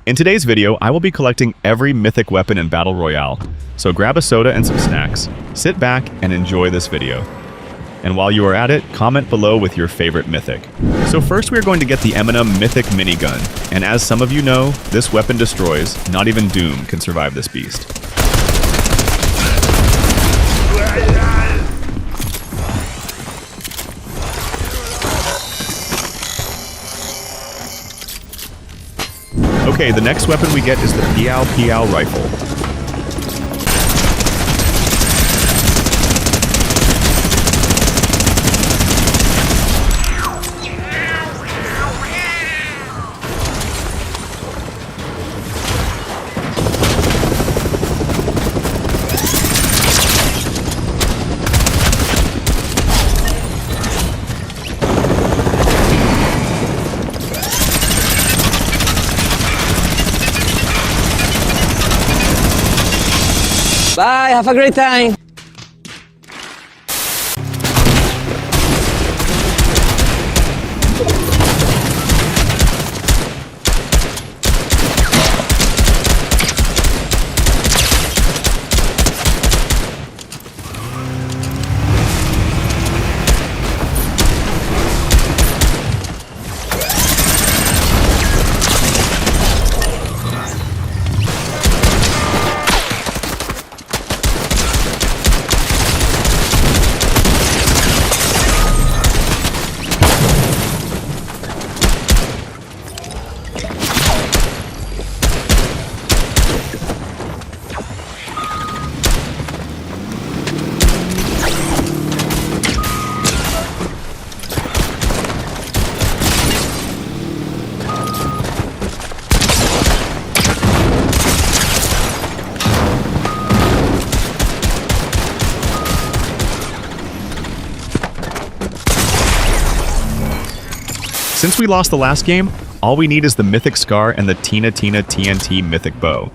In today's video, I will be collecting every mythic weapon in Battle Royale, so grab a soda and some snacks, sit back, and enjoy this video. And while you are at it, comment below with your favorite mythic. So first we are going to get the M&M Mythic Minigun, and as some of you know, this weapon destroys. Not even Doom can survive this beast. Okay, the next weapon we get is the Piao Piao rifle. Bye, have a great time. Since we lost the last game, all we need is the Mythic Scar and the Tina Tina TNT Mythic Bow.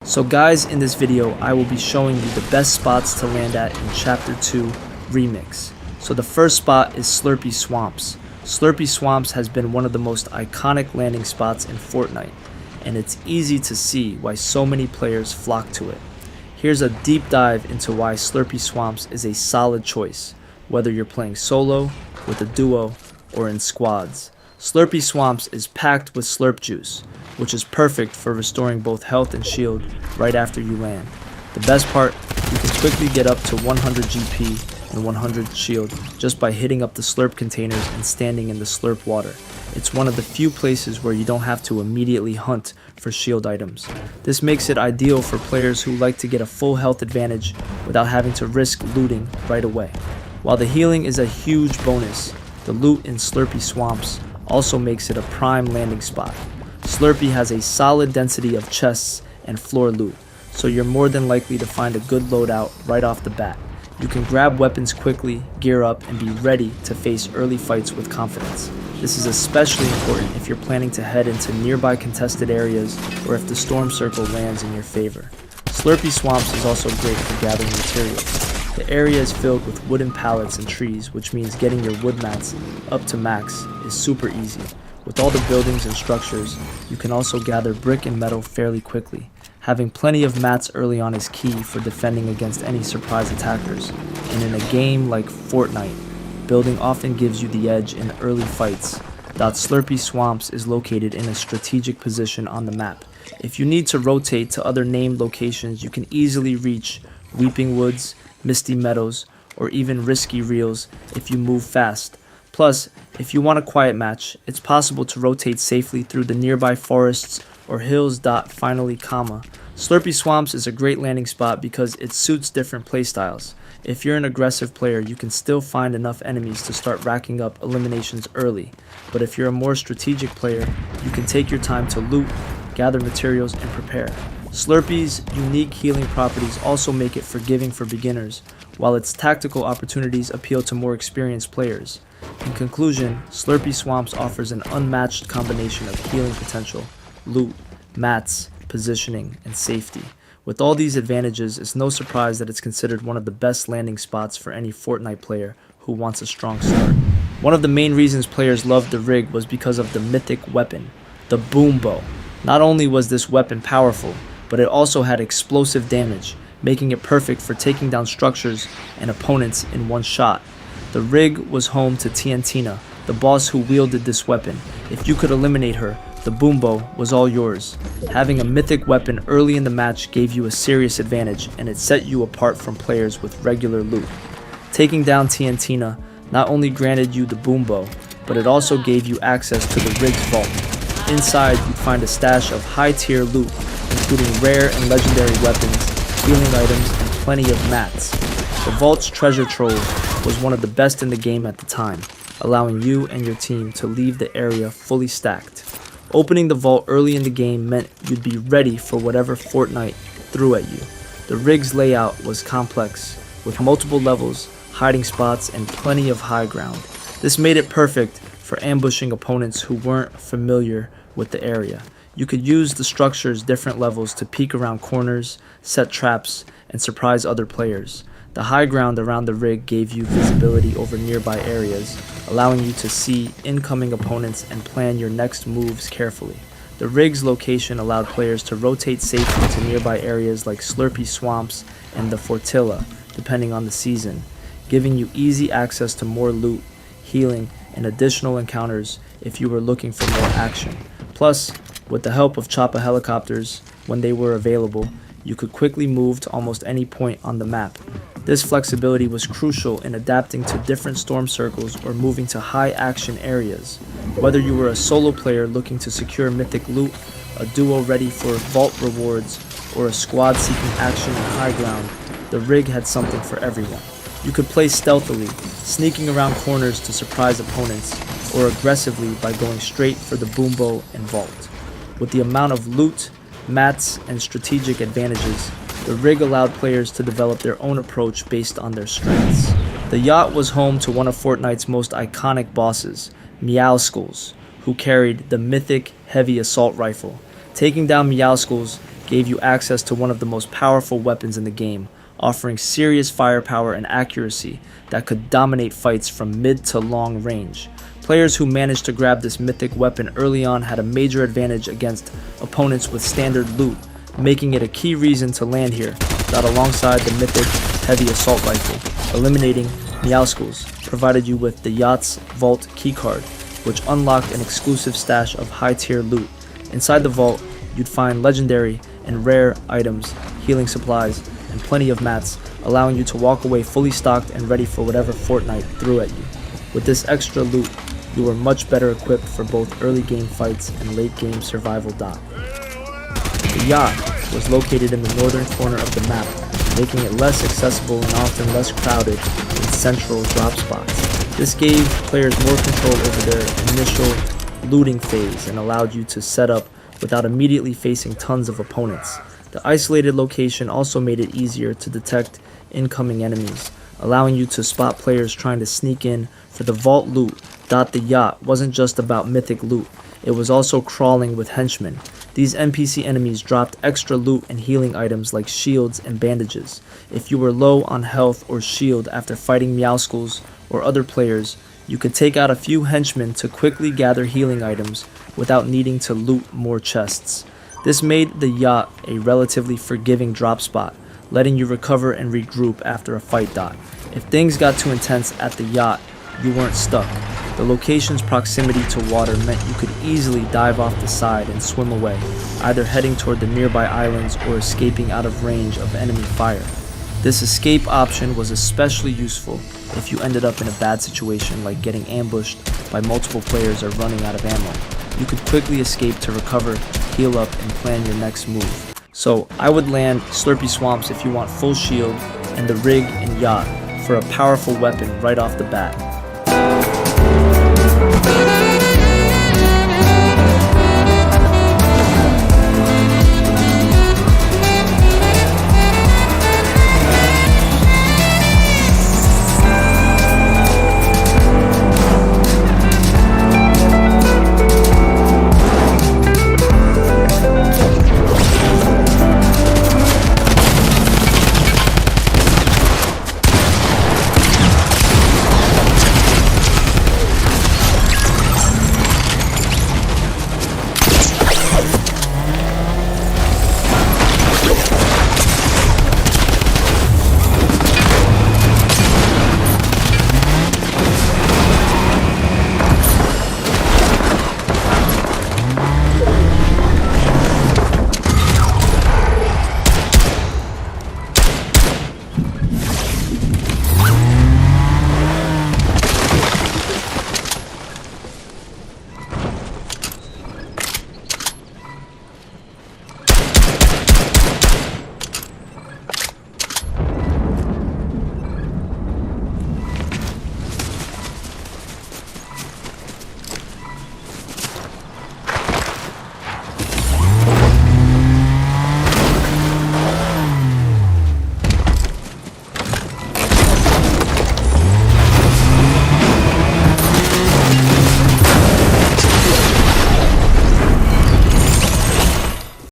So guys, in this video, I will be showing you the best spots to land at in Chapter 2 Remix. So the first spot is Slurpy Swamps. Slurpy Swamps has been one of the most iconic landing spots in Fortnite, and it's easy to see why so many players flock to it. Here's a deep dive into why Slurpy Swamps is a solid choice, whether you're playing solo, with a duo, or in squads. Slurpy Swamps is packed with slurp juice, which is perfect for restoring both health and shield right after you land. The best part, you can quickly get up to 100 GP and 100 shield just by hitting up the slurp containers and standing in the slurp water. It's one of the few places where you don't have to immediately hunt for shield items. This makes it ideal for players who like to get a full health advantage without having to risk looting right away. While the healing is a huge bonus, the loot in Slurpy Swamps also makes it a prime landing spot. Slurpy has a solid density of chests and floor loot, so you're more than likely to find a good loadout right off the bat. You can grab weapons quickly, gear up, and be ready to face early fights with confidence. This is especially important if you're planning to head into nearby contested areas or if the storm circle lands in your favor. Slurpy Swamps is also great for gathering materials. The area is filled with wooden pallets and trees, which means getting your wood mats up to max is super easy. With all the buildings and structures, you can also gather brick and metal fairly quickly. Having plenty of mats early on is key for defending against any surprise attackers. And in a game like Fortnite, building often gives you the edge in early fights. Slurpy Swamps is located in a strategic position on the map. If you need to rotate to other named locations, you can easily reach Weeping Woods, Misty Meadows, or even Risky Reels if you move fast. Plus, if you want a quiet match, it's possible to rotate safely through the nearby forests or hills. Finally, Slurpy Swamps is a great landing spot because it suits different playstyles. If you're an aggressive player, you can still find enough enemies to start racking up eliminations early. But if you're a more strategic player, you can take your time to loot, gather materials, and prepare. Slurpy's unique healing properties also make it forgiving for beginners, while its tactical opportunities appeal to more experienced players. In conclusion, Slurpy Swamps offers an unmatched combination of healing potential, loot, mats, positioning, and safety. With all these advantages, it's no surprise that it's considered one of the best landing spots for any Fortnite player who wants a strong start. One of the main reasons players loved the rig was because of the mythic weapon, the boom bow. Not only was this weapon powerful, but it also had explosive damage, making it perfect for taking down structures and opponents in one shot. The rig was home to Tiantina, the boss who wielded this weapon. If you could eliminate her, the boom bow was all yours. Having a mythic weapon early in the match gave you a serious advantage, and it set you apart from players with regular loot. Taking down Tiantina not only granted you the boom bow, but it also gave you access to the rig's vault. Inside, you'd find a stash of high-tier loot, including rare and legendary weapons, healing items, and plenty of mats. The vault's treasure trove was one of the best in the game at the time, allowing you and your team to leave the area fully stacked. Opening the vault early in the game meant you'd be ready for whatever Fortnite threw at you. The rig's layout was complex, with multiple levels, hiding spots, and plenty of high ground. This made it perfect for ambushing opponents who weren't familiar with the area. You could use the structure's different levels to peek around corners, set traps, and surprise other players. The high ground around the rig gave you visibility over nearby areas, allowing you to see incoming opponents and plan your next moves carefully. The rig's location allowed players to rotate safely to nearby areas like Slurpy Swamps and the Fortilla, depending on the season, giving you easy access to more loot, healing, and additional encounters if you were looking for more action. Plus, with the help of chopper helicopters, when they were available, you could quickly move to almost any point on the map. This flexibility was crucial in adapting to different storm circles or moving to high-action areas. Whether you were a solo player looking to secure mythic loot, a duo ready for vault rewards, or a squad seeking action in high ground, the rig had something for everyone. You could play stealthily, sneaking around corners to surprise opponents, or aggressively by going straight for the boom bow and vault. With the amount of loot, mats, and strategic advantages, the rig allowed players to develop their own approach based on their strengths. The yacht was home to one of Fortnite's most iconic bosses, Meowskulls, who carried the mythic heavy assault rifle. Taking down Meowskulls gave you access to one of the most powerful weapons in the game, offering serious firepower and accuracy that could dominate fights from mid to long range. Players who managed to grab this mythic weapon early on had a major advantage against opponents with standard loot, making it a key reason to land here, that alongside the mythic heavy assault rifle. Eliminating Meowscles provided you with the Yacht's Vault keycard, which unlocked an exclusive stash of high-tier loot. Inside the vault, you'd find legendary and rare items, healing supplies, and plenty of mats, allowing you to walk away fully stocked and ready for whatever Fortnite threw at you. With this extra loot, you were much better equipped for both early game fights and late game survival. The yacht was located in the northern corner of the map, making it less accessible and often less crowded than central drop spots. This gave players more control over their initial looting phase and allowed you to set up without immediately facing tons of opponents. The isolated location also made it easier to detect incoming enemies, allowing you to spot players trying to sneak in for the vault loot. The yacht wasn't just about mythic loot, it was also crawling with henchmen. These NPC enemies dropped extra loot and healing items like shields and bandages. If you were low on health or shield after fighting Meowscles or other players, you could take out a few henchmen to quickly gather healing items without needing to loot more chests. This made the yacht a relatively forgiving drop spot, letting you recover and regroup after a fight. If things got too intense at the yacht, you weren't stuck. The location's proximity to water meant you could easily dive off the side and swim away, either heading toward the nearby islands or escaping out of range of enemy fire. This escape option was especially useful if you ended up in a bad situation like getting ambushed by multiple players or running out of ammo. You could quickly escape to recover, heal up, and plan your next move. So I would land Slurpy Swamps if you want full shield and the rig and yacht for a powerful weapon right off the bat.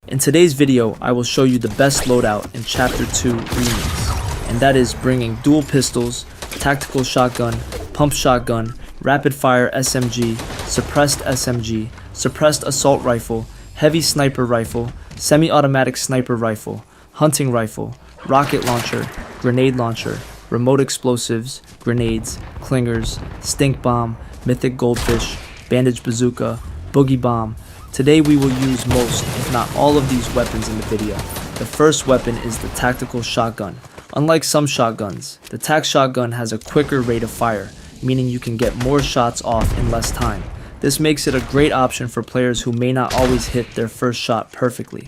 In today's video, I will show you the best loadout in Chapter 2 Remix, and that is bringing dual pistols, tactical shotgun, pump shotgun, rapid fire SMG, suppressed assault rifle, heavy sniper rifle, semi-automatic sniper rifle, hunting rifle, rocket launcher, grenade launcher, remote explosives, grenades, clingers, stink bomb, mythic goldfish, bandage bazooka, boogie bomb. Today we will use most, if not all of these weapons in the video. The first weapon is the tactical shotgun. Unlike some shotguns, the tac shotgun has a quicker rate of fire, meaning you can get more shots off in less time. This makes it a great option for players who may not always hit their first shot perfectly.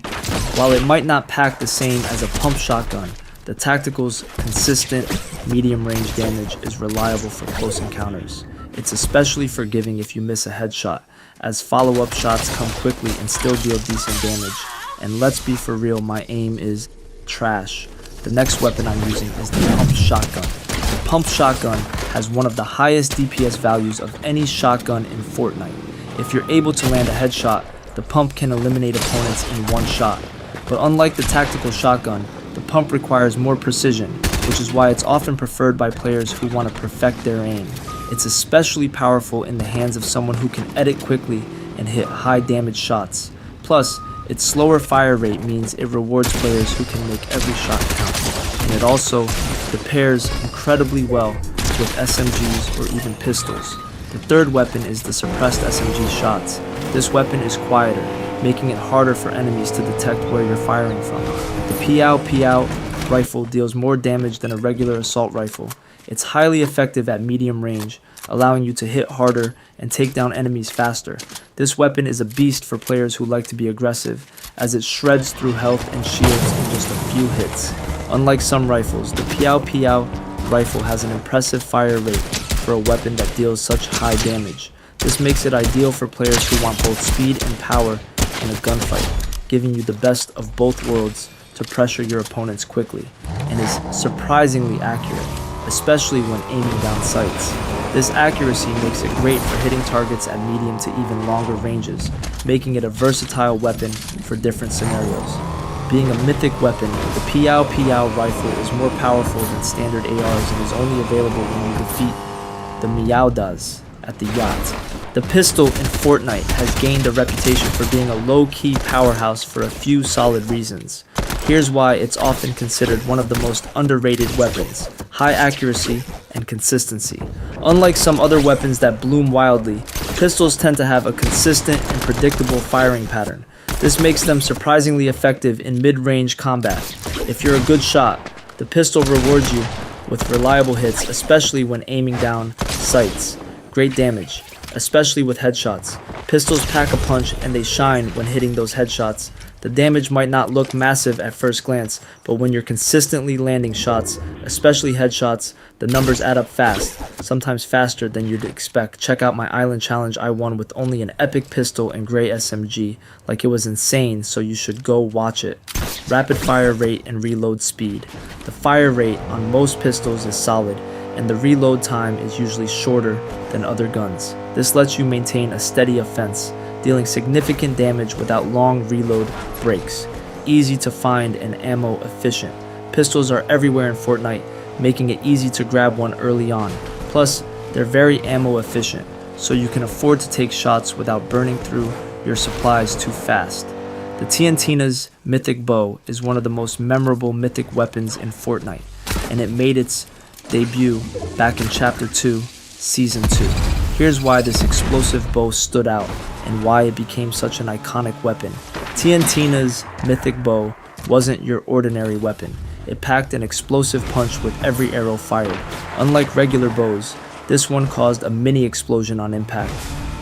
While it might not pack the same as a pump shotgun, the tactical's consistent medium range damage is reliable for close encounters. It's especially forgiving if you miss a headshot, as follow-up shots come quickly and still deal decent damage. And let's be for real, my aim is trash. The next weapon I'm using is the pump shotgun. The pump shotgun has one of the highest DPS values of any shotgun in Fortnite. If you're able to land a headshot, the pump can eliminate opponents in one shot. But unlike the tactical shotgun, the pump requires more precision, which is why it's often preferred by players who want to perfect their aim. It's especially powerful in the hands of someone who can edit quickly and hit high damage shots. Plus, its slower fire rate means it rewards players who can make every shot count. And it also pairs incredibly well with SMGs or even pistols. The third weapon is the suppressed SMG shots. This weapon is quieter, making it harder for enemies to detect where you're firing from. The POW rifle deals more damage than a regular assault rifle. It's highly effective at medium range, allowing you to hit harder and take down enemies faster. This weapon is a beast for players who like to be aggressive, as it shreds through health and shields in just a few hits. Unlike some rifles, the POW rifle has an impressive fire rate for a weapon that deals such high damage. This makes it ideal for players who want both speed and power in a gunfight, giving you the best of both worlds to pressure your opponents quickly, and is surprisingly accurate, especially when aiming down sights. This accuracy makes it great for hitting targets at medium to even longer ranges, making it a versatile weapon for different scenarios. Being a mythic weapon, the POW rifle is more powerful than standard ARs and is only available when you defeat the Meowdas at the yacht. The pistol in Fortnite has gained a reputation for being a low-key powerhouse for a few solid reasons. Here's why it's often considered one of the most underrated weapons: high accuracy and consistency. Unlike some other weapons that bloom wildly, pistols tend to have a consistent and predictable firing pattern. This makes them surprisingly effective in mid-range combat. If you're a good shot, the pistol rewards you with reliable hits, especially when aiming down sights. Great damage, especially with headshots. Pistols pack a punch and they shine when hitting those headshots. The damage might not look massive at first glance, but when you're consistently landing shots, especially headshots, the numbers add up fast, sometimes faster than you'd expect. Check out my island challenge I won with only an epic pistol and gray SMG. Like, it was insane, so you should go watch it. Rapid fire rate and reload speed. The fire rate on most pistols is solid, and the reload time is usually shorter than other guns. This lets you maintain a steady offense, dealing significant damage without long reload breaks. Easy to find and ammo efficient. Pistols are everywhere in Fortnite, making it easy to grab one early on. Plus, they're very ammo efficient, so you can afford to take shots without burning through your supplies too fast. The TNTina's Mythic Bow is one of the most memorable mythic weapons in Fortnite, and it made its debut back in Chapter 2, Season 2. Here's why this explosive bow stood out and why it became such an iconic weapon. TNTina's Mythic Bow wasn't your ordinary weapon. It packed an explosive punch with every arrow fired. Unlike regular bows, this one caused a mini explosion on impact,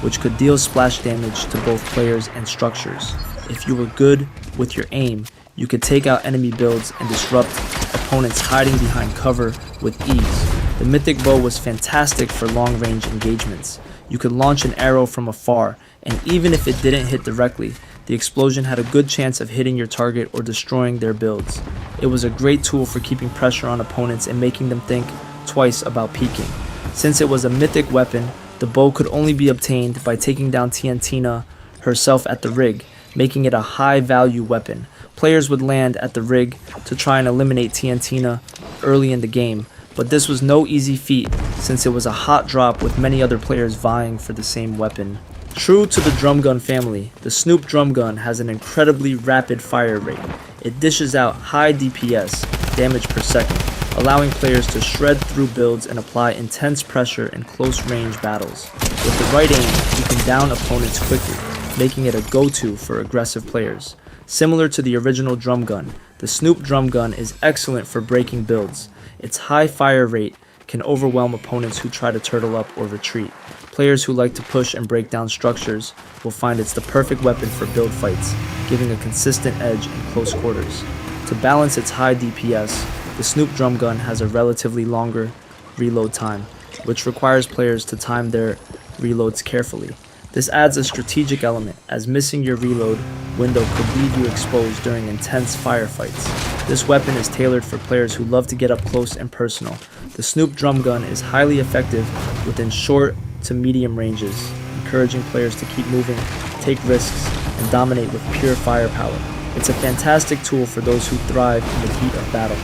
which could deal splash damage to both players and structures. If you were good with your aim, you could take out enemy builds and disrupt opponents hiding behind cover with ease. The Mythic Bow was fantastic for long-range engagements. You could launch an arrow from afar, and even if it didn't hit directly, the explosion had a good chance of hitting your target or destroying their builds. It was a great tool for keeping pressure on opponents and making them think twice about peeking. Since it was a mythic weapon, the bow could only be obtained by taking down TNTina herself at the rig, making it a high-value weapon. Players would land at the rig to try and eliminate TNTina early in the game, but this was no easy feat since it was a hot drop with many other players vying for the same weapon. True to the drum gun family, the Snoop drum gun has an incredibly rapid fire rate. It dishes out high DPS, damage per second, allowing players to shred through builds and apply intense pressure in close-range battles. With the right aim, you can down opponents quickly, making it a go-to for aggressive players. Similar to the original drum gun, the Snoop drum gun is excellent for breaking builds. Its high fire rate can overwhelm opponents who try to turtle up or retreat. Players who like to push and break down structures will find it's the perfect weapon for build fights, giving a consistent edge in close quarters. To balance its high DPS, the Snoop drum gun has a relatively longer reload time, which requires players to time their reloads carefully. This adds a strategic element, as missing your reload window could leave you exposed during intense firefights. This weapon is tailored for players who love to get up close and personal. The Snoop drum gun is highly effective within short to medium ranges, encouraging players to keep moving, take risks, and dominate with pure firepower. It's a fantastic tool for those who thrive in the heat of battle.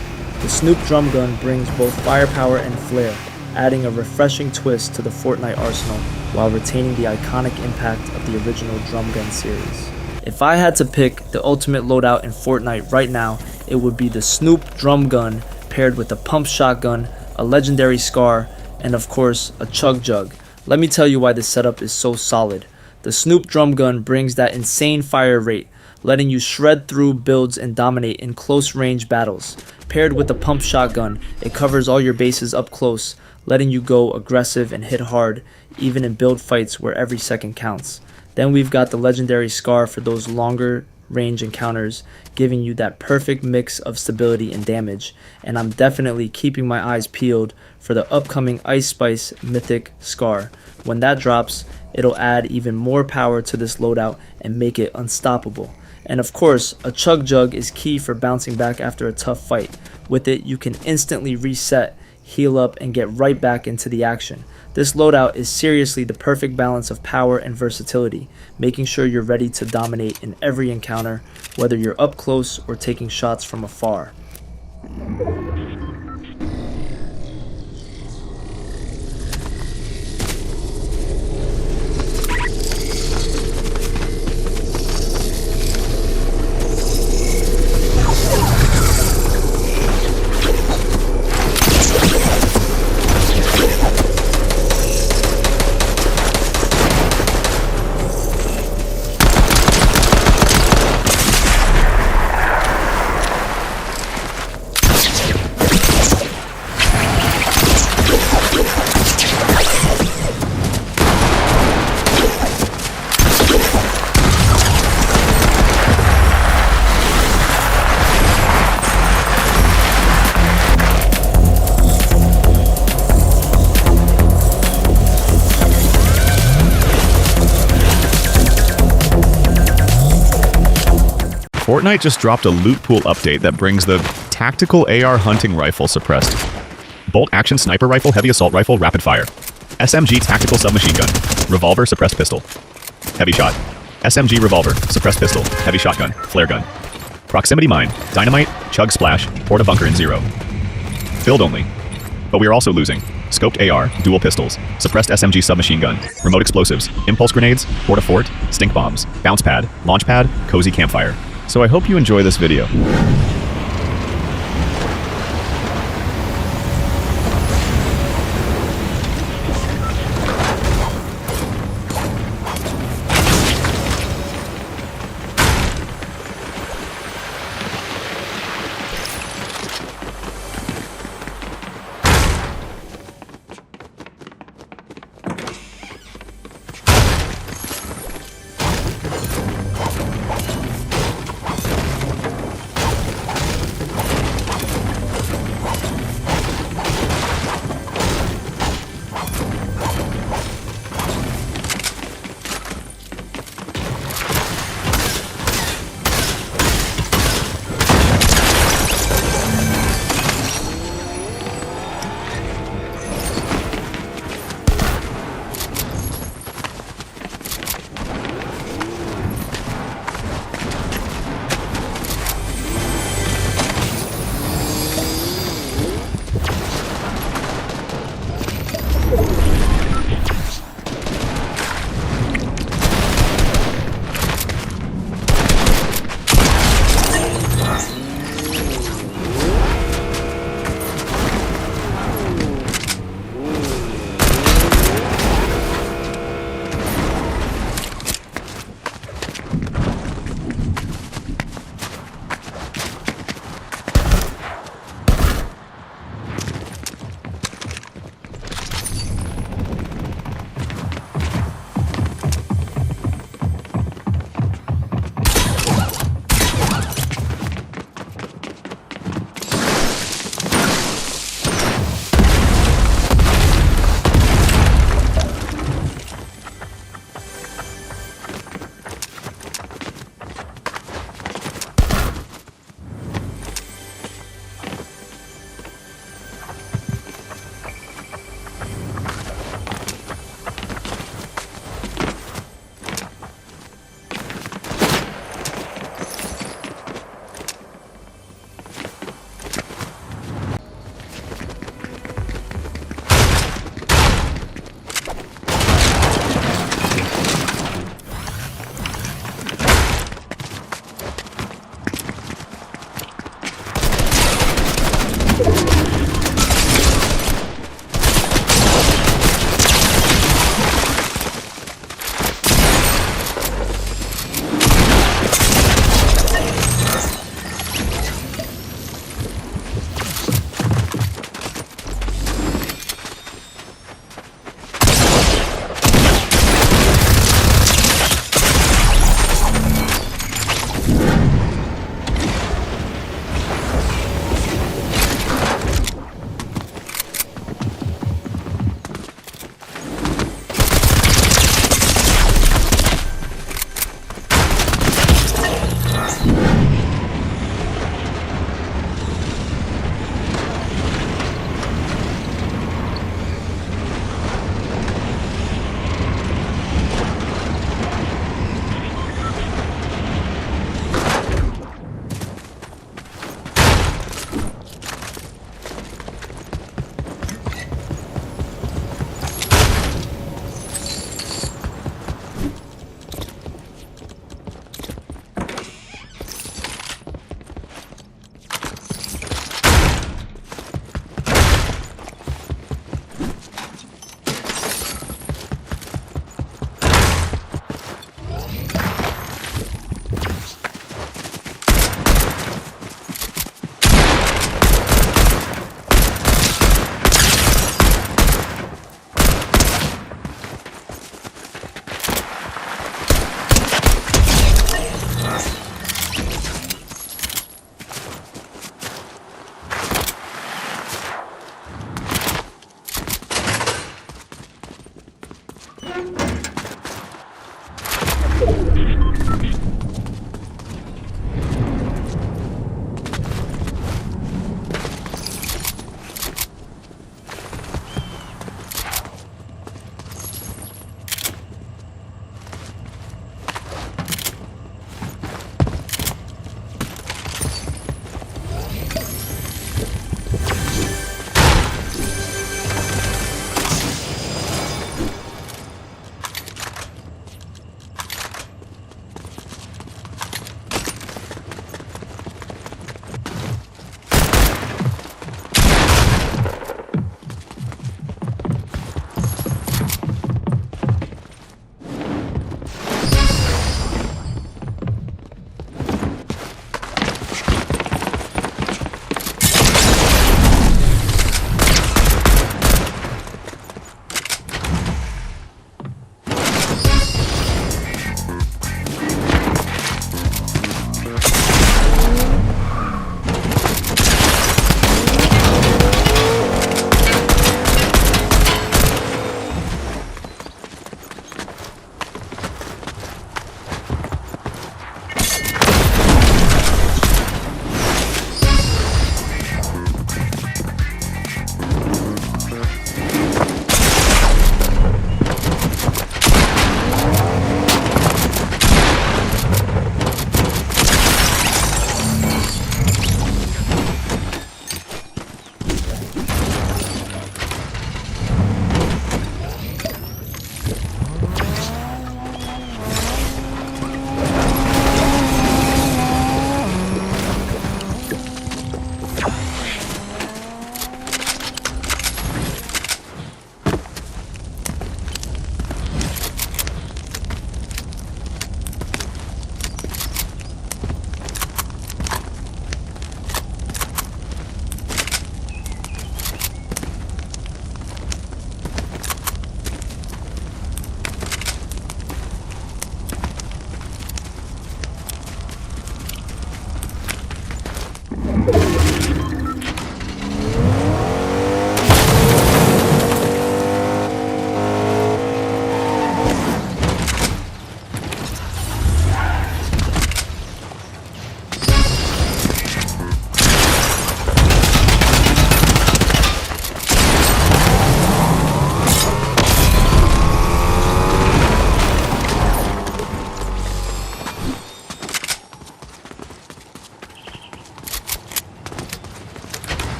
The Snoop drum gun brings both firepower and flair, adding a refreshing twist to the Fortnite arsenal while retaining the iconic impact of the original drum gun series. If I had to pick the ultimate loadout in Fortnite right now, it would be the Snoop drum gun paired with a pump shotgun, a legendary scar, and of course a chug jug. Let me tell you why this setup is so solid. The Snoop drum gun brings that insane fire rate, letting you shred through builds and dominate in close range battles. Paired with the pump shotgun, it covers all your bases up close, letting you go aggressive and hit hard, even in build fights where every second counts. Then we've got the legendary scar for those longer range encounters, giving you that perfect mix of stability and damage. And I'm definitely keeping my eyes peeled for the upcoming Ice Spice Mythic Scar. When that drops, it'll add even more power to this loadout and make it unstoppable. And of course, a chug jug is key for bouncing back after a tough fight. With it, you can instantly reset, heal up, and get right back into the action. This loadout is seriously the perfect balance of power and versatility, making sure you're ready to dominate in every encounter, whether you're up close or taking shots from afar. Fortnite just dropped a loot pool update that brings the Tactical AR Hunting Rifle suppressed, Bolt Action Sniper Rifle, Heavy Assault Rifle, Rapid Fire, SMG Tactical Submachine Gun, Revolver Suppressed Pistol, Heavy Shot, SMG Revolver, Suppressed Pistol, Heavy Shotgun, Flare Gun, Proximity Mine, Dynamite, Chug Splash, Porta Bunker in 0. Build only. But we are also losing Scoped AR, Dual Pistols, Suppressed SMG Submachine Gun, Remote Explosives, Impulse Grenades, Porta Fort, Stink Bombs, Bounce Pad, Launch Pad, Cozy Campfire. So I hope you enjoy this video.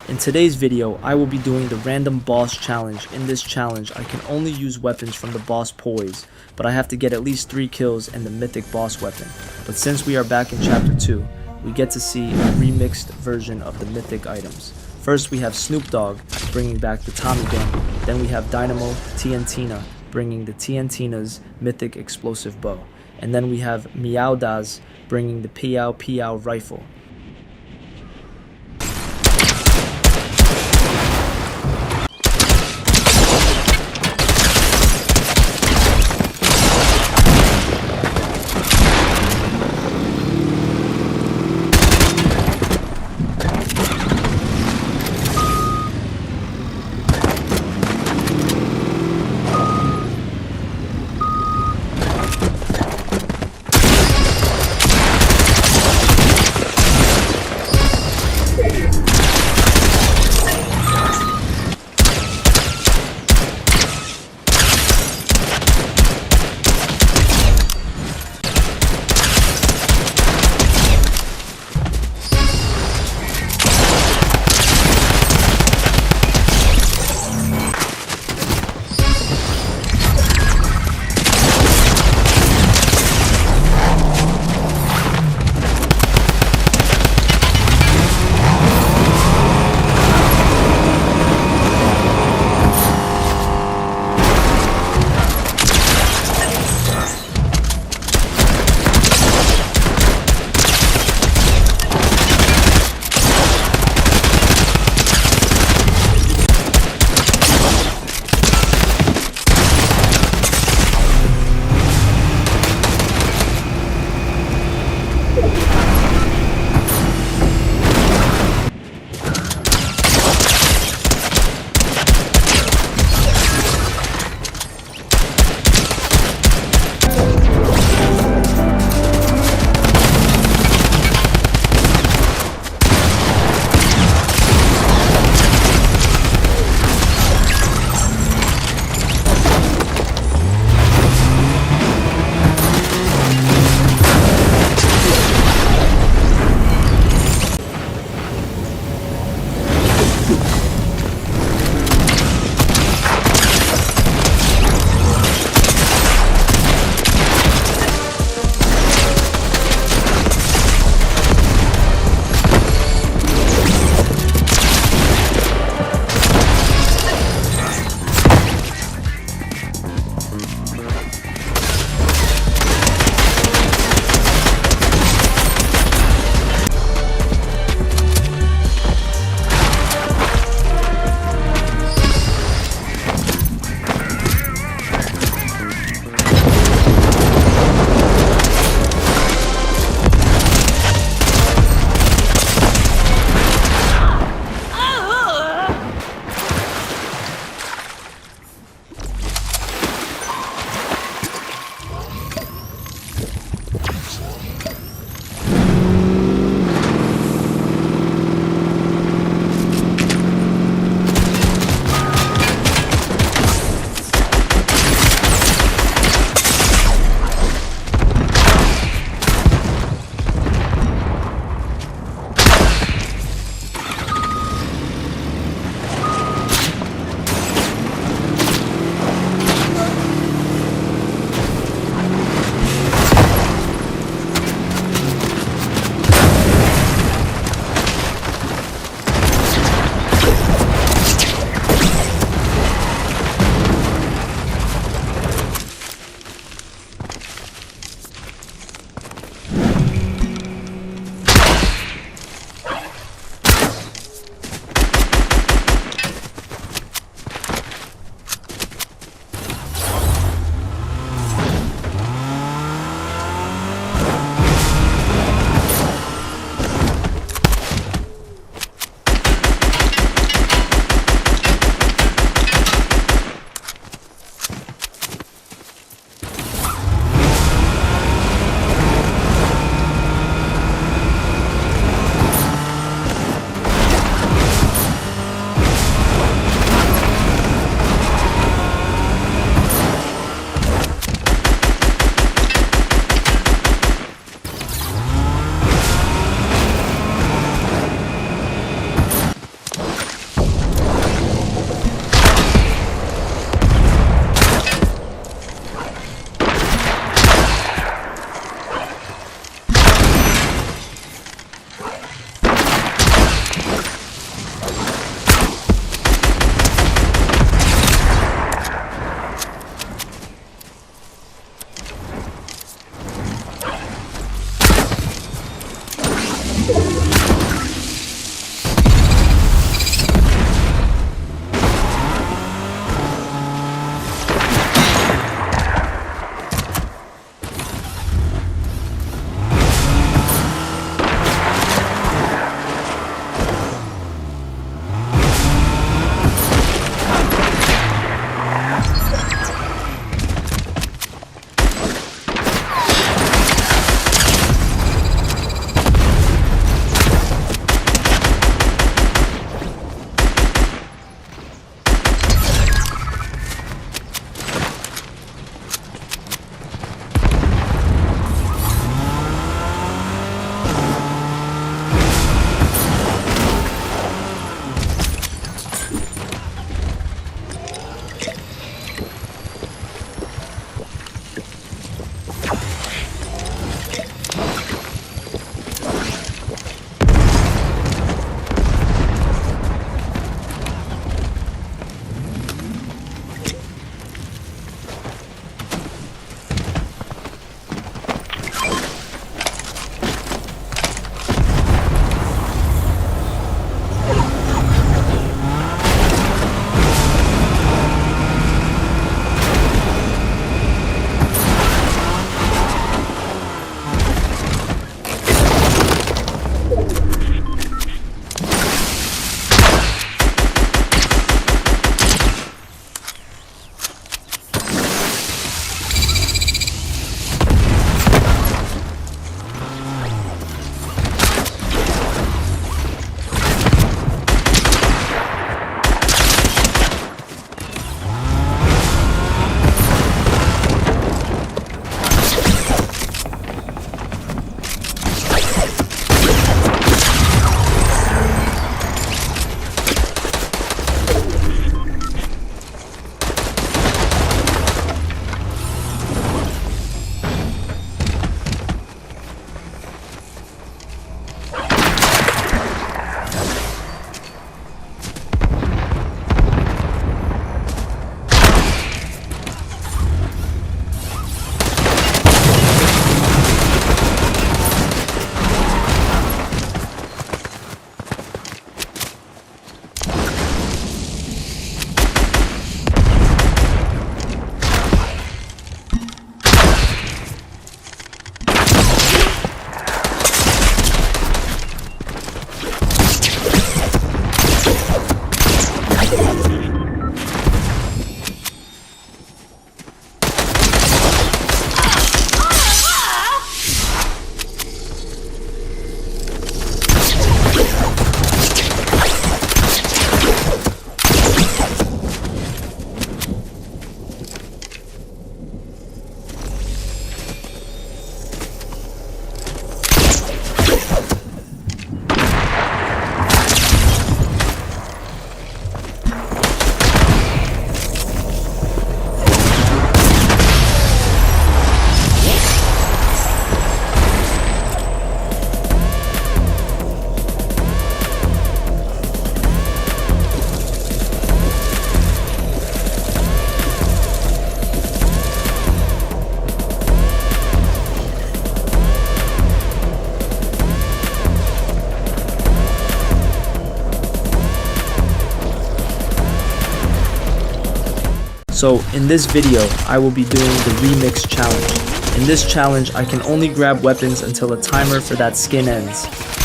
In today's video, I will be doing the random boss challenge. In this challenge, I can only use weapons from the boss Poise, but I have to get at least 3 kills and the mythic boss weapon. But since we are back in chapter 2, we get to see a remixed version of the mythic items. First we have Snoop Dogg bringing back the Tommy gun, then we have Dynamo TNTina bringing the TNTina's mythic explosive bow, and then we have Meow Daz bringing the Piao Piao rifle. So in this video, I will be doing the remix challenge. In this challenge, I can only grab weapons until a timer for that skin ends.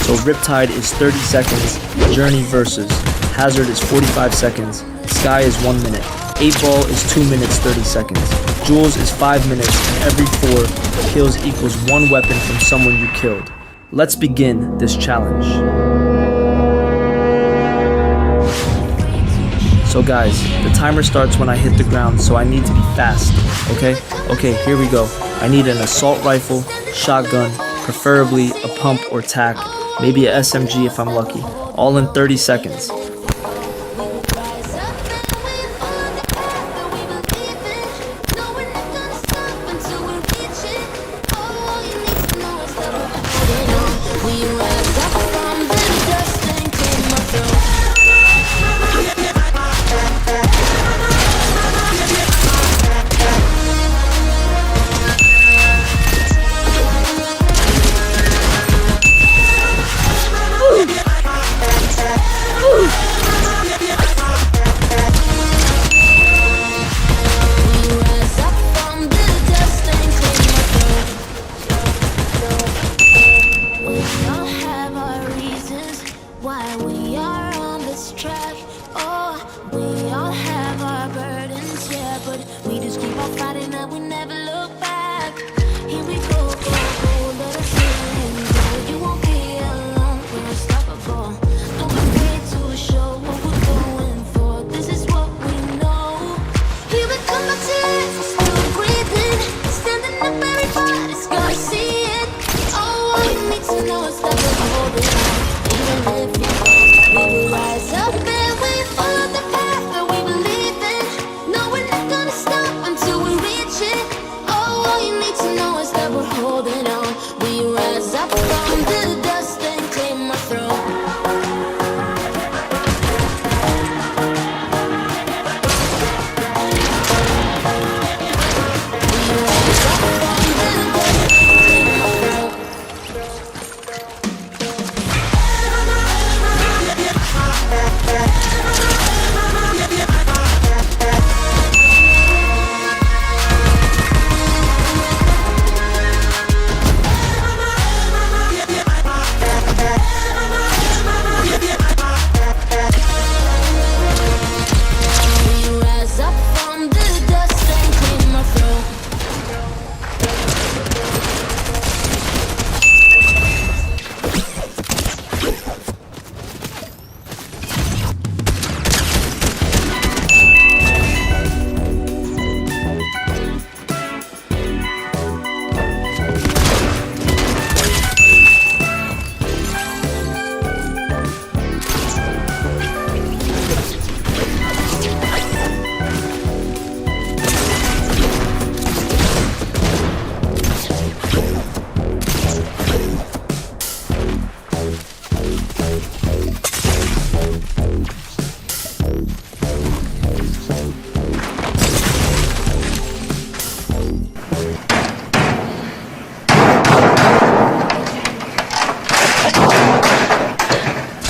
So Riptide is 30 seconds, Journey versus, Hazard is 45 seconds, Sky is 1 minute, 8 Ball is 2 minutes 30 seconds, Jules is 5 minutes, and every 4 kills equals 1 weapon from someone you killed. Let's begin this challenge. So guys, the timer starts when I hit the ground, so I need to be fast, okay? Okay, here we go. I need an assault rifle, shotgun, preferably a pump or tac, maybe a SMG if I'm lucky, all in 30 seconds.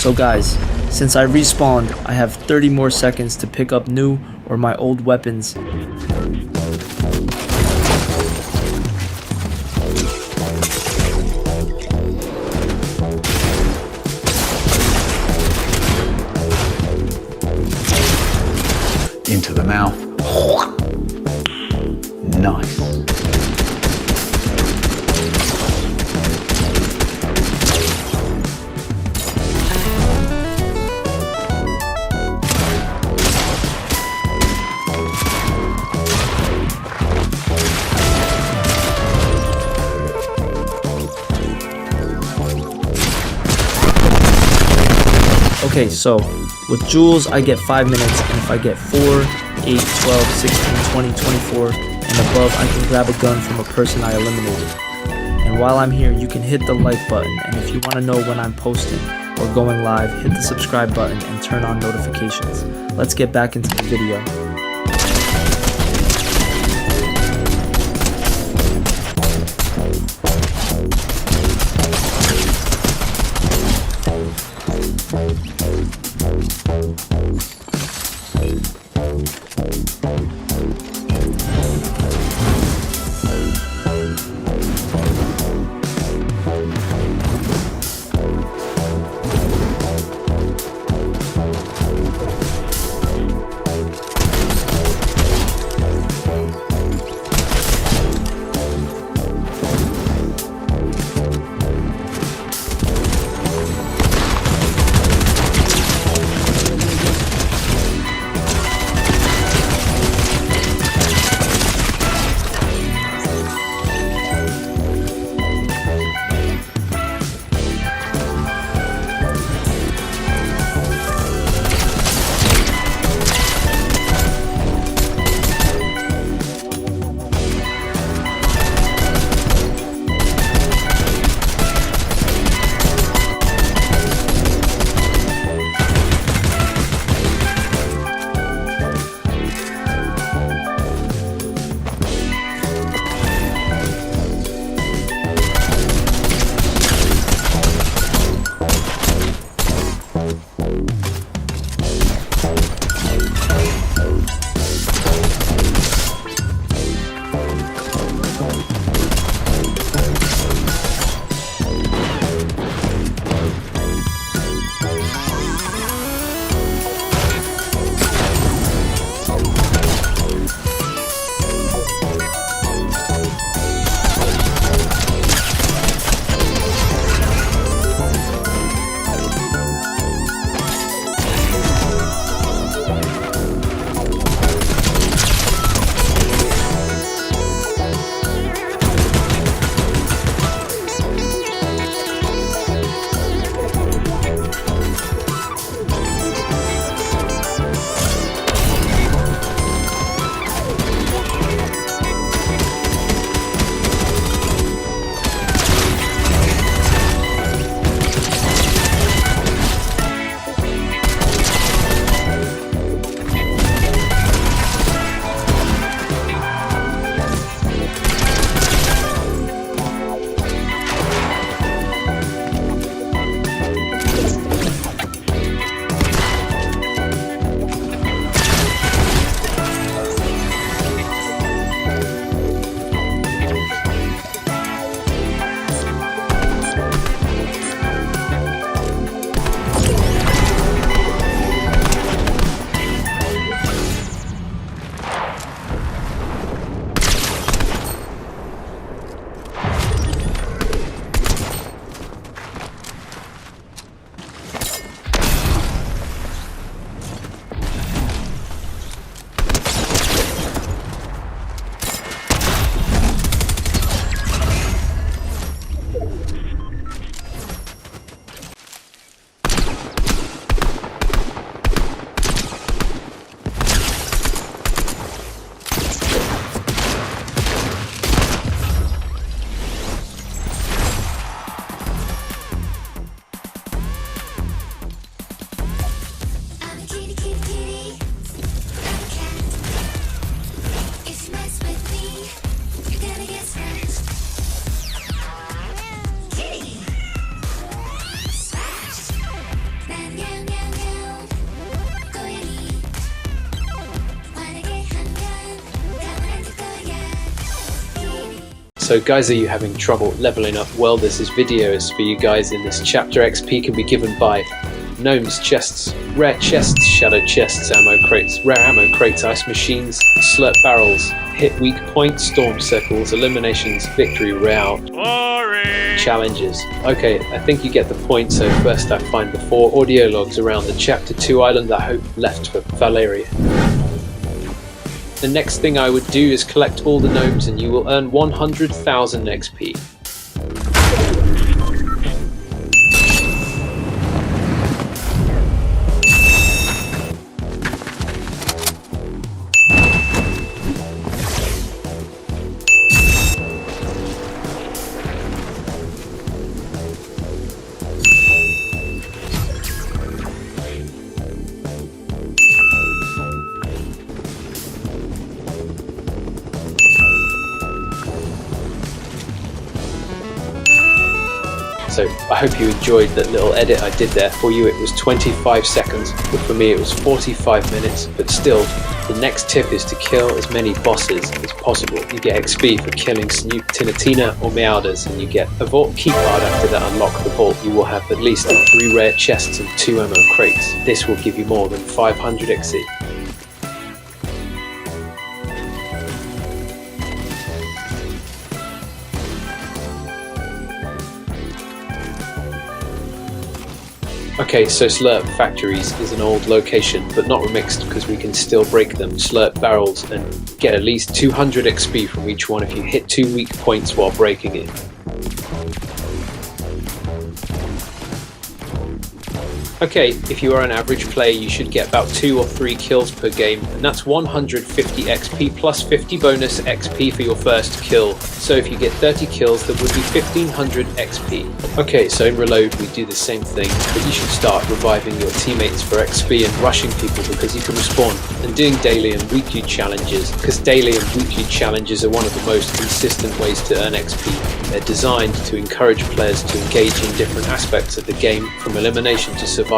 So guys, since I respawned, I have 30 more seconds to pick up new or my old weapons. Into the mouth. Nice. Okay, so with Jules, I get 5 minutes, and if I get 4, 8, 12, 16, 20, 24, and above, I can grab a gun from a person I eliminated. And while I'm here, you can hit the like button, and if you want to know when I'm posting or going live, hit the subscribe button and turn on notifications. Let's get back into the video. So guys, are you having trouble leveling up? Well, this video is for you guys. In this chapter, XP can be given by gnomes, chests, rare chests, shadow chests, ammo crates, rare ammo crates, ice machines, slurp barrels, hit weak point, storm circles, eliminations, victory royale, challenges. Okay, I think you get the point. So first I find the 4 audio logs around the chapter 2 island I hope left for Valeria. The next thing I would do is collect all the gnomes and you will earn 100,000 XP. So I hope you enjoyed that little edit I did there. For you it was 25 seconds, but for me it was 45 minutes. But still, the next tip is to kill as many bosses as possible. You get XP for killing Snoop, Tinatina or Meowders, and you get a vault key card after that unlock the vault. You will have at least 3 rare chests and 2 ammo crates. This will give you more than 500 XP. Okay, so Slurp Factories is an old location, but not remixed because we can still break them. Slurp barrels and get at least 200 XP from each one if you hit 2 weak points while breaking it. Okay, if you are an average player, you should get about 2 or 3 kills per game, and that's 150 XP plus 50 bonus XP for your first kill. So if you get 30 kills, that would be 1500 XP. Okay, so in Reload we do the same thing, but you should start reviving your teammates for XP and rushing people because you can respawn, and doing daily and weekly challenges, because daily and weekly challenges are one of the most consistent ways to earn XP. They're designed to encourage players to engage in different aspects of the game, from elimination to survival.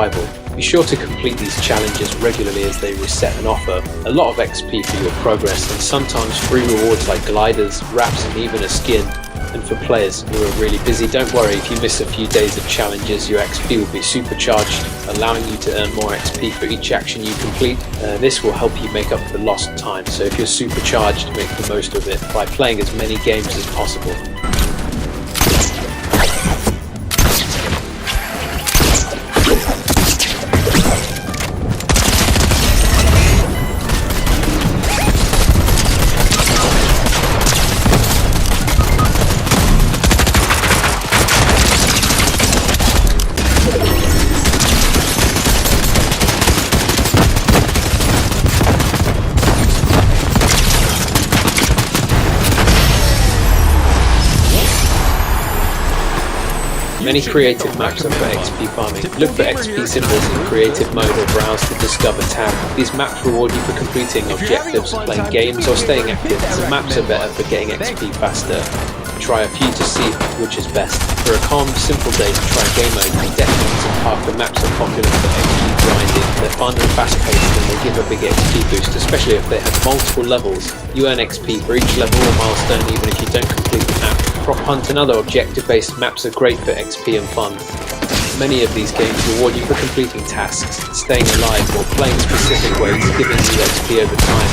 Be sure to complete these challenges regularly as they reset and offer a lot of XP for your progress, and sometimes free rewards like gliders, wraps and even a skin. And for players who are really busy, don't worry, if you miss a few days of challenges, your XP will be supercharged, allowing you to earn more XP for each action you complete. This will help you make up for lost time, so if you're supercharged, make the most of it by playing as many games as possible. Many creative maps are for XP farming. Look for XP symbols in creative mode or browse the Discover tab. These maps reward you for completing objectives, playing games or staying active. Some maps are better for getting XP faster. Try a few to see which is best. For a calm, simple day, try game mode. Detonators and Parker maps are popular for XP grinding. They're fun and fast-paced and they give a big XP boost, especially if they have multiple levels. You earn XP for each level or milestone even if you don't complete the map. Prop Hunt and other objective-based maps are great for XP and fun. Many of these games reward you for completing tasks, staying alive or playing specific ways, giving you XP over time.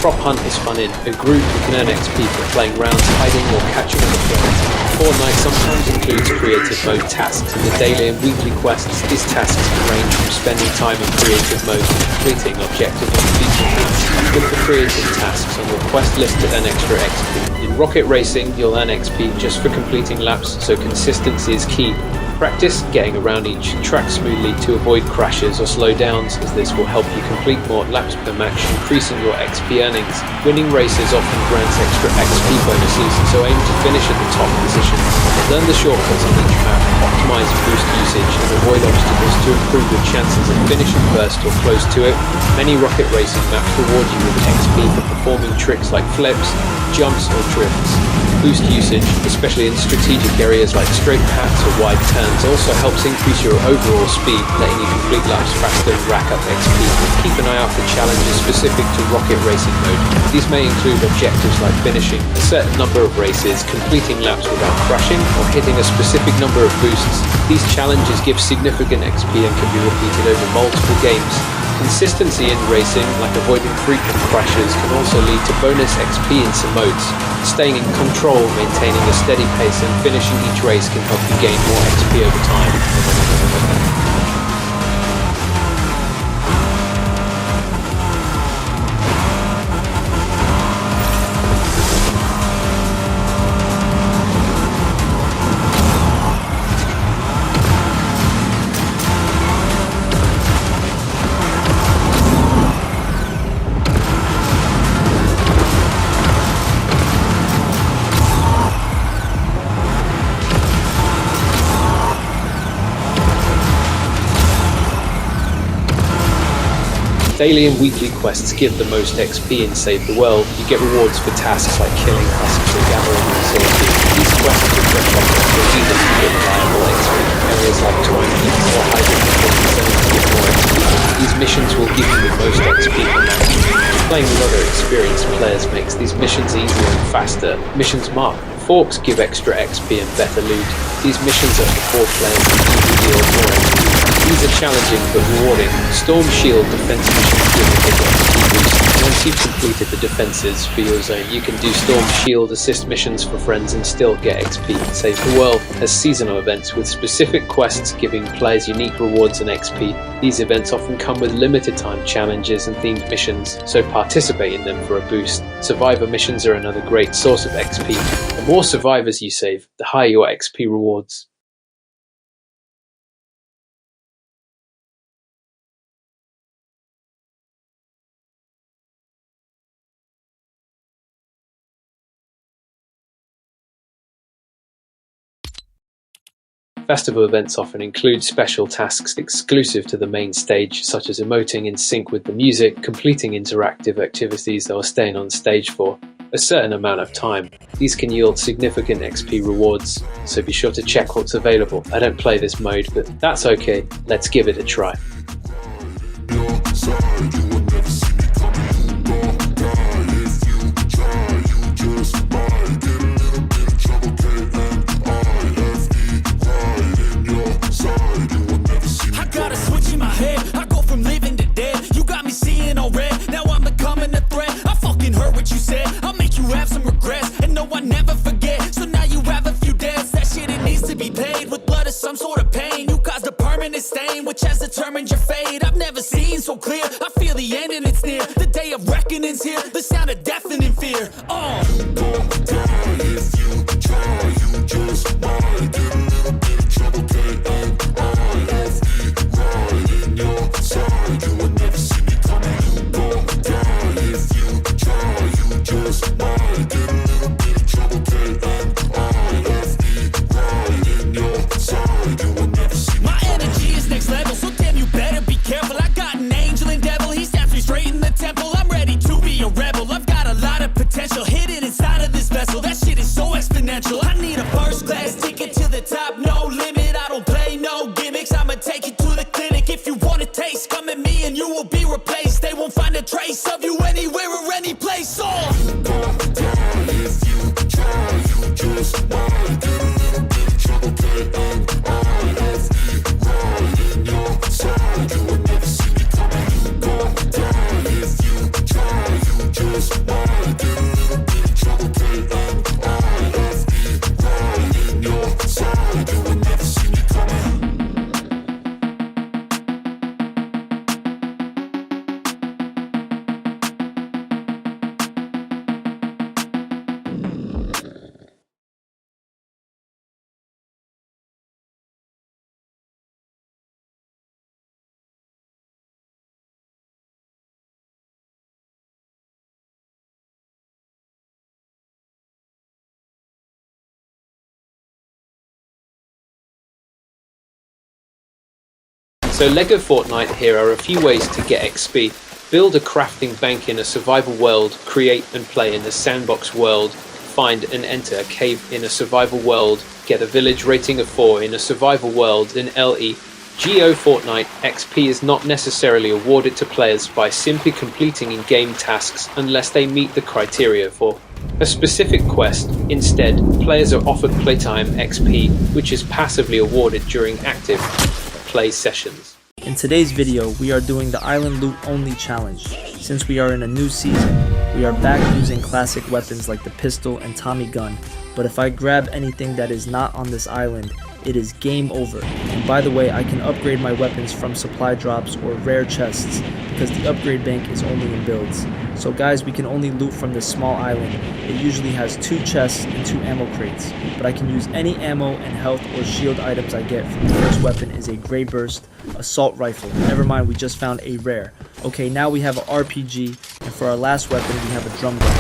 Prop Hunt is fun in a group. You can earn XP for playing rounds, hiding or catching other players. Fortnite sometimes includes creative mode tasks in the daily and weekly quests. These tasks can range from spending time in creative mode to completing objective and feature maps. Look for creative tasks on your quest list to earn extra XP. In rocket racing, you'll earn XP just for completing laps, so consistency is key. Practice getting around each track smoothly to avoid crashes or slowdowns, as this will help you complete more laps per match, increasing your XP earnings. Winning races often grants extra XP bonuses, so aim to finish at the top position. Learn the shortcuts on each map, optimize boost usage, and avoid obstacles to improve your chances of finishing first or close to it. Many rocket racing maps reward you with XP for performing tricks like flips, jumps, or drifts. Boost usage, especially in strategic areas like straight paths or wide turns, also helps increase your overall speed, letting you complete laps faster and rack up XP. Keep an eye out for challenges specific to rocket racing mode. These may include objectives like finishing a certain number of races, completing laps without crashing, or hitting a specific number of boosts. These challenges give significant XP and can be repeated over multiple games. Consistency in racing, like avoiding frequent crashes, can also lead to bonus XP in some modes. Staying in control, maintaining a steady pace, and finishing each race can help you gain more XP over time. Daily and weekly quests give the most XP in Save the World. You get rewards for tasks like killing husks or gathering resources. These quests refresh objects are easy to get reliable XP. Areas like toy pits or hydrogen zones give more XP. These missions will give you the most XP per match. Playing with other experienced players makes these missions easier and faster. Missions marked forks give extra XP and better loot. These missions are for 4 players and usually deal more XP. These are challenging but rewarding. Storm Shield defense missions give a big XP boost. Once you've completed the defenses for your zone, you can do Storm Shield assist missions for friends and still get XP. Save the World has seasonal events with specific quests giving players unique rewards and XP. These events often come with limited time challenges and themed missions, so participate in them for a boost. Survivor missions are another great source of XP. The more survivors you save, the higher your XP rewards. Festival events often include special tasks exclusive to the main stage, such as emoting in sync with the music, completing interactive activities, or staying on stage for a certain amount of time. These can yield significant XP rewards, so be sure to check what's available. I don't play this mode, but that's okay. Let's give it a try. Which has determined your fate. I've never seen so clear. I feel the end and it's near. The day of reckoning's here. The sound of deafening fear. I need a first class ticket to the top, no limit. I don't play no gimmicks. I'ma take you to the clinic. If you want a taste, come at me and you will be replaced. They won't find a trace of you anywhere or any place. So LEGO Fortnite, here are a few ways to get XP. Build a crafting bank in a survival world, create and play in a sandbox world, find and enter a cave in a survival world, get a village rating of 4 in a survival world in LE. Geo Fortnite XP is not necessarily awarded to players by simply completing in-game tasks unless they meet the criteria for a specific quest. Instead, players are offered playtime XP, which is passively awarded during active play sessions. In today's video, we are doing the Island Loot Only Challenge. Since we are in a new season, we are back using classic weapons like the pistol and Tommy gun, but if I grab anything that is not on this island, it is game over. And by the way, I can upgrade my weapons from supply drops or rare chests because the upgrade bank is only in builds. So guys, we can only loot from this small island. It usually has 2 chests and 2 ammo crates, but I can use any ammo and health or shield items I get. From the first weapon is a Grey Burst assault rifle. Never mind, we just found a rare. Okay, now we have an RPG, and for our last weapon we have a drum gun.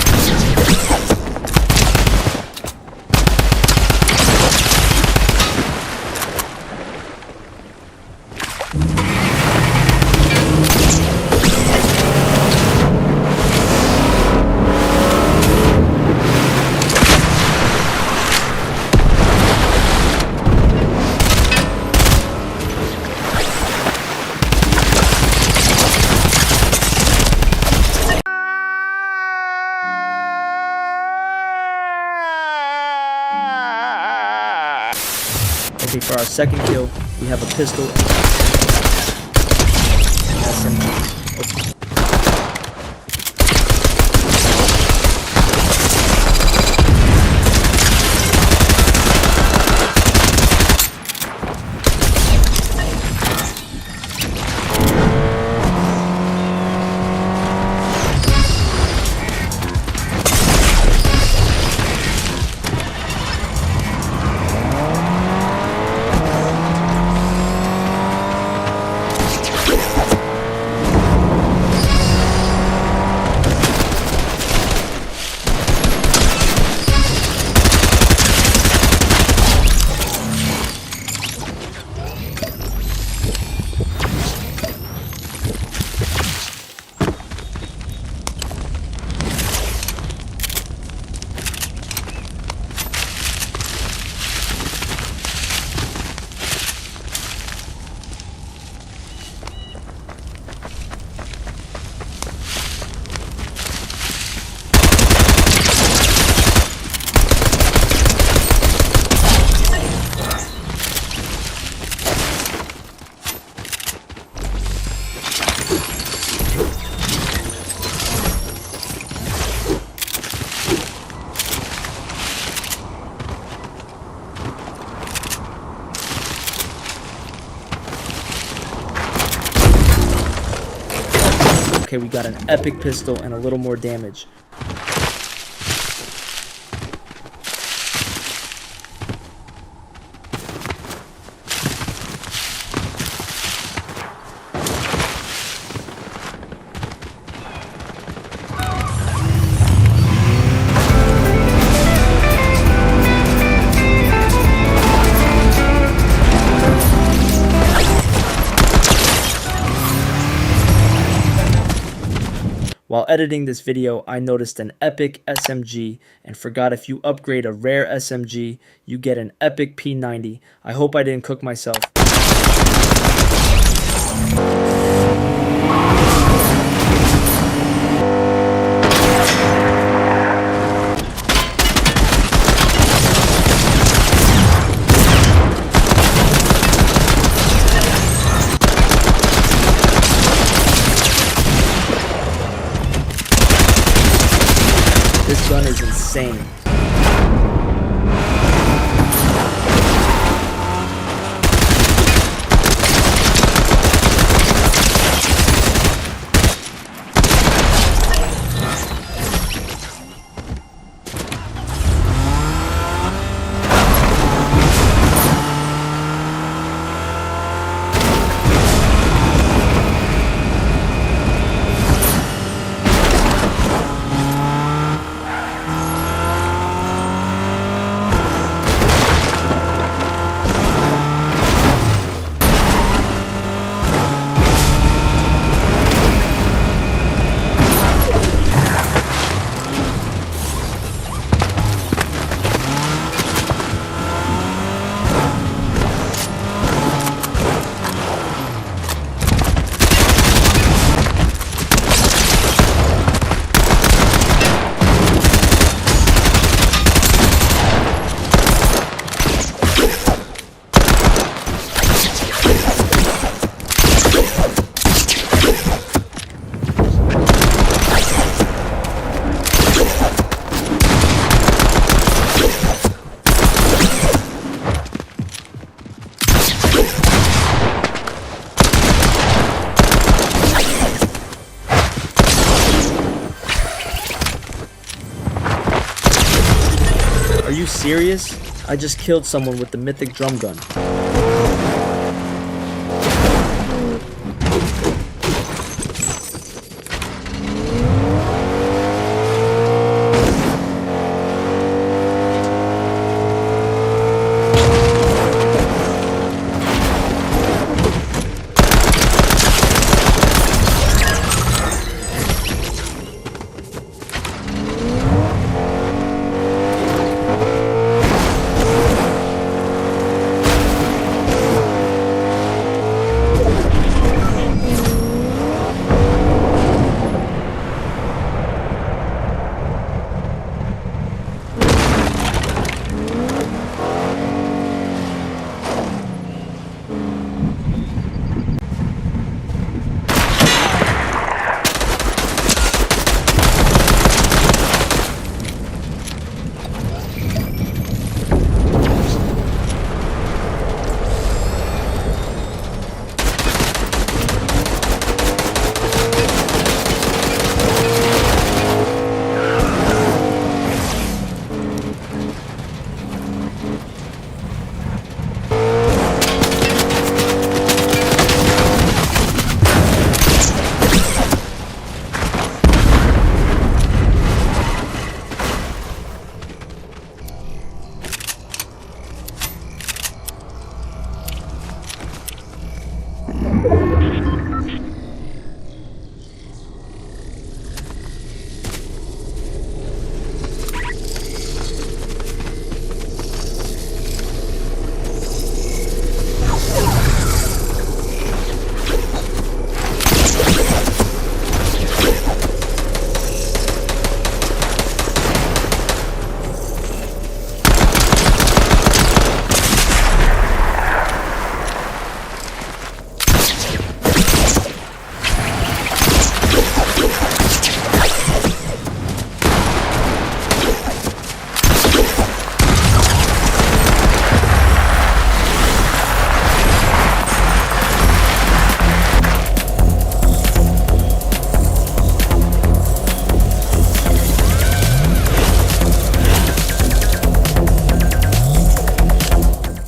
Okay, for our second kill, we have a pistol and SMG. Okay, we got an epic pistol and a little more damage. While editing this video, I noticed an epic SMG and forgot if you upgrade a rare SMG, you get an epic P90. I hope I didn't cook myself. This gun is insane. Are you serious? I just killed someone with the mythic drum gun.